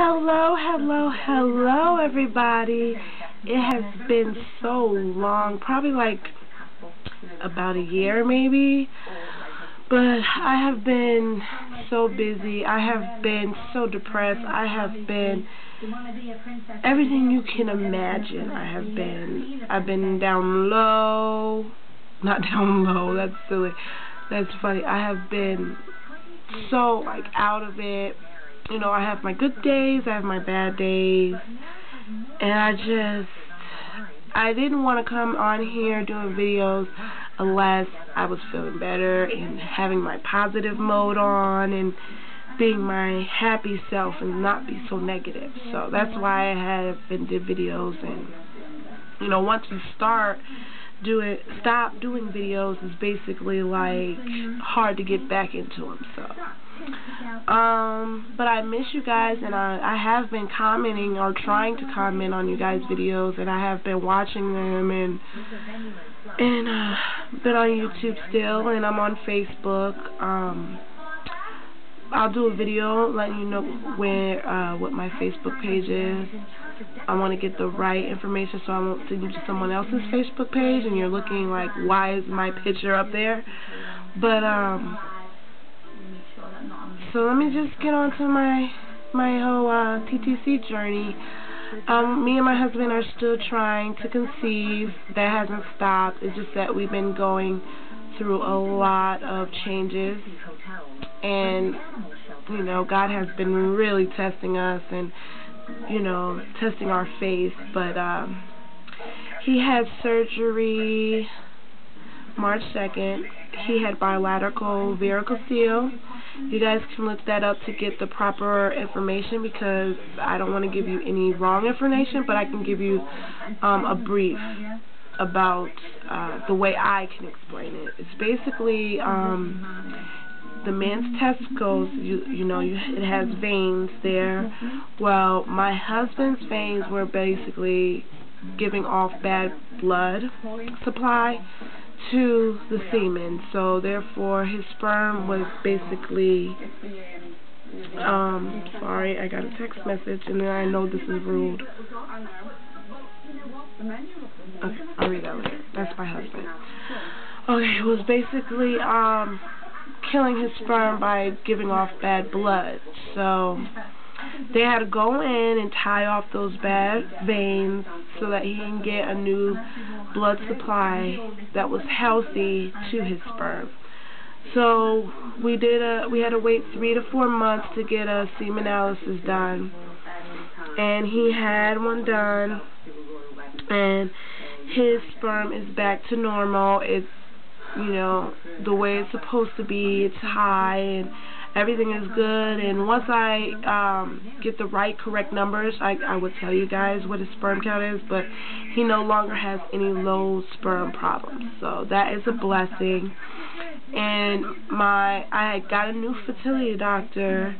Hello, hello, hello, everybody. It has been so long, probably like about a year maybe, but I have been so busy. I have been so depressed. I have been everything you can imagine. I've been down low, not down low, that's silly, that's funny. I have been so like out of it. You know, I have my good days, I have my bad days, and I didn't want to come on here doing videos unless I was feeling better and having my positive mode on and being my happy self and not be so negative. So that's why I have been did videos, and you know, once you stop doing videos, it's basically like hard to get back into them. So but I miss you guys, and I have been commenting or trying to comment on you guys' videos, and I have been watching them, and been on YouTube still, and I'm on Facebook. I'll do a video letting you know where what my Facebook page is. I want to get the right information so I won't send you to someone else's Facebook page and you're looking like, why is my picture up there? But so let me just get on to my whole TTC journey. Me and my husband are still trying to conceive. That hasn't stopped. It's just that we've been going through a lot of changes, and you know, God has been really testing us and, you know, testing our faith. But he had surgery March 2nd. He had bilateral varicocele. You guys can look that up to get the proper information, because I don't want to give you any wrong information, but I can give you a brief about the way I can explain it. It's basically the man's testicles, it has veins there. Well, my husband's veins were basically giving off bad blood supply to the semen, so therefore his sperm was basically sorry, I got a text message and then I know this is rude. Okay, I'll read that later. That's my husband. Okay, it was basically killing his sperm by giving off bad blood. So they had to go in and tie off those bad veins so that he can get a new blood supply that was healthy to his sperm. So we had to wait 3 to 4 months to get a semen analysis done, and he had one done, and his sperm is back to normal. It's, you know, the way it's supposed to be. It's high and everything is good, and once I get the correct numbers, I would tell you guys what his sperm count is, but he no longer has any low sperm problems, so that is a blessing. And I had got a new fertility doctor,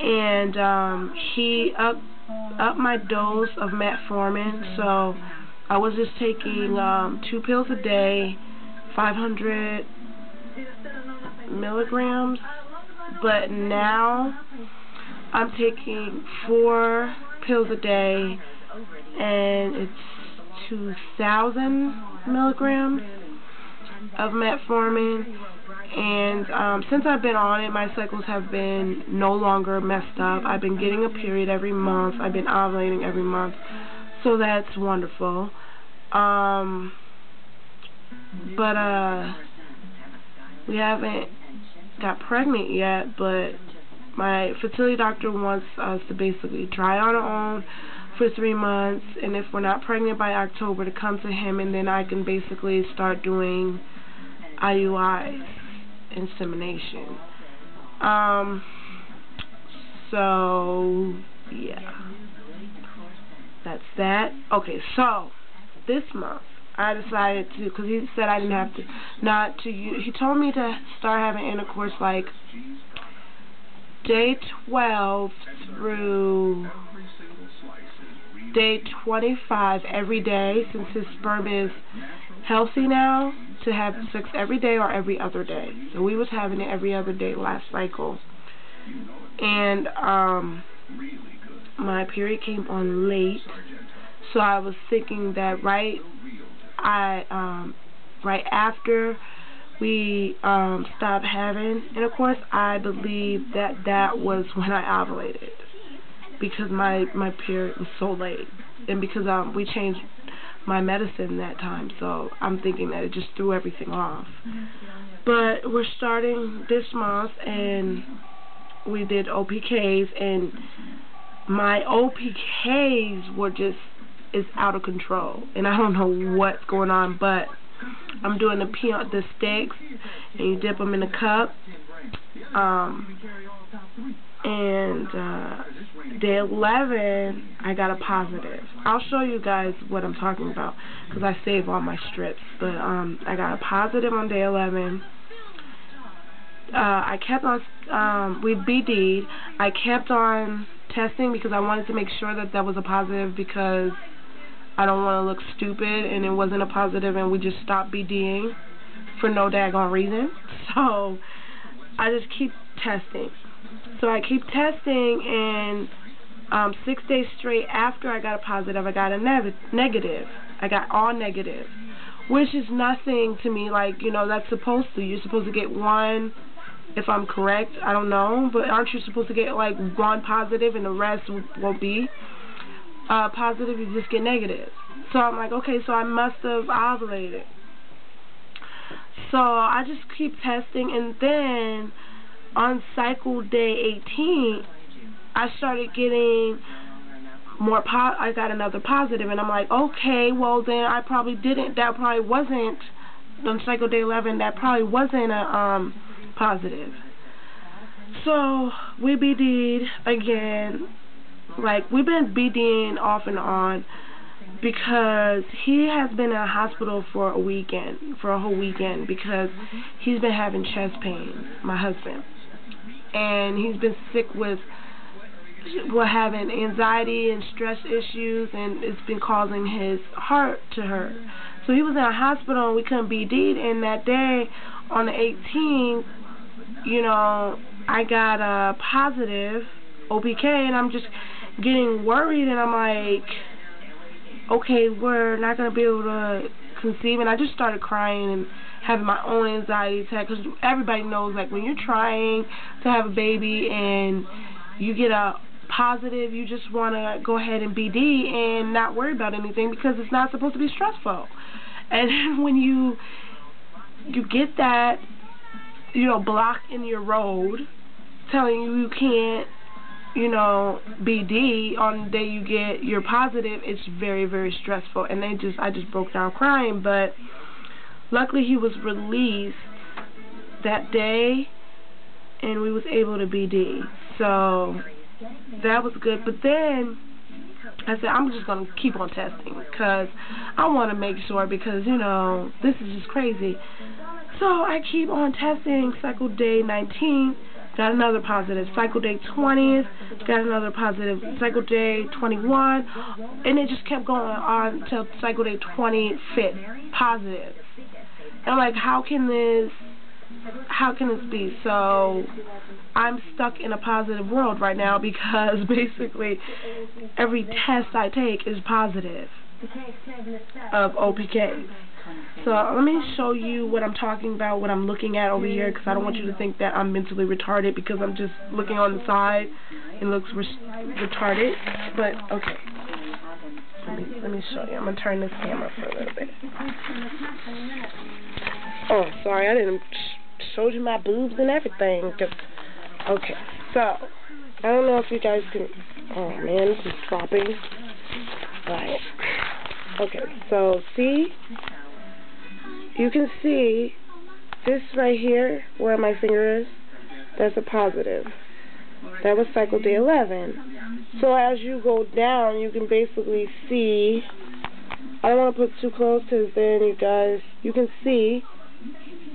and he upped my dose of metformin, so I was just taking 2 pills a day, 500 milligrams, but now I'm taking 4 pills a day, and it's 2,000 milligrams of metformin. And since I've been on it, my cycles have been no longer messed up. I've been getting a period every month. I've been ovulating every month, so that's wonderful. But we haven't got pregnant yet, but my fertility doctor wants us to basically try on our own for 3 months, and if we're not pregnant by October, to come to him, and then I can basically start doing IUI, insemination. So yeah, that's that. Okay, so this month I decided to, because he said I didn't have to, he told me to start having intercourse like day 12 through day 25 every day, since his sperm is healthy now, to have sex every day or every other day. So we was having it every other day last cycle. And my period came on late, so I was thinking that right after we stopped having intercourse, I believe that was when I ovulated, because my period was so late, and because we changed my medicine that time, so I'm thinking that it just threw everything off. But we're starting this month, and we did OPKs, and my OPKs were just, it's out of control, and I don't know what's going on, but I'm doing the sticks, and you dip them in a cup, and day 11, I got a positive. I'll show you guys what I'm talking about, because I save all my strips, but I got a positive on day 11. I kept on, we BD'd, I kept on testing because I wanted to make sure that was a positive, because I don't want to look stupid and it wasn't a positive and we just stopped BDing for no daggone reason. So I just keep testing. So I keep testing, and 6 days straight after I got a positive, I got a negative. I got all negative, which is nothing to me. Like, you know, that's supposed to. You're supposed to get one, if I'm correct. I don't know, but aren't you supposed to get like one positive and the rest won't be positive? You just get negative. So I'm like, okay, so I must have ovulated. So I just keep testing, and then on cycle day 18, I started getting more I got another positive, and I'm like, okay, well then I probably didn't, that probably wasn't, on cycle day 11, that probably wasn't a positive. So we BD'd again. Like, we've been BDing off and on, because he has been in a hospital for a whole weekend, because he's been having chest pain, my husband. And he's been sick with having anxiety and stress issues, and it's been causing his heart to hurt. So he was in a hospital, and we couldn't BD, and that day, on the 18th, you know, I got a positive OPK, and I'm just getting worried, and I'm like, okay, we're not going to be able to conceive, and I just started crying and having my own anxiety attack, because everybody knows, like, when you're trying to have a baby and you get a positive, you just want to go ahead and BD and not worry about anything, because it's not supposed to be stressful. And when you get that, you know, block in your road telling you can't, you know, BD on the day you get your positive, it's very, very stressful. And I just broke down crying, but luckily he was released that day, and we was able to BD. So that was good. But then I said, I'm just going to keep on testing, because I want to make sure, because, you know, this is just crazy. So I keep on testing. Cycle day 19, got another positive. Cycle day 20, got another positive. Cycle day 21, and it just kept going on until cycle day 25, positive. And I'm like, how can this be? So I'm stuck in a positive world right now, because basically every test I take is positive of OPKs. So let me show you what I'm talking about, what I'm looking at over here, because I don't want you to think that I'm mentally retarded, because I'm just looking on the side and it looks retarded. But okay, let me show you. I'm gonna turn this camera for a little bit. Oh, sorry, I didn't show you my boobs and everything. Okay, so I don't know if you guys can. Oh man, this is dropping. Right. Okay, so see. You can see this right here, where my finger is, that's a positive. That was cycle day 11. So as you go down, you can basically see, I don't want to put too close, because then you can see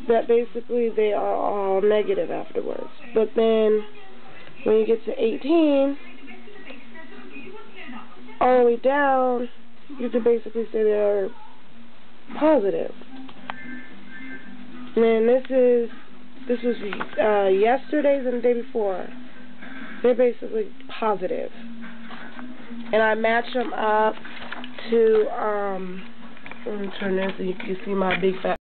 that basically they are all negative afterwards. But then when you get to 18, all the way down, you can basically say they're positive. And this was yesterday's and the day before. They're basically positive. and I match them up to, let me turn this so you can see my big fat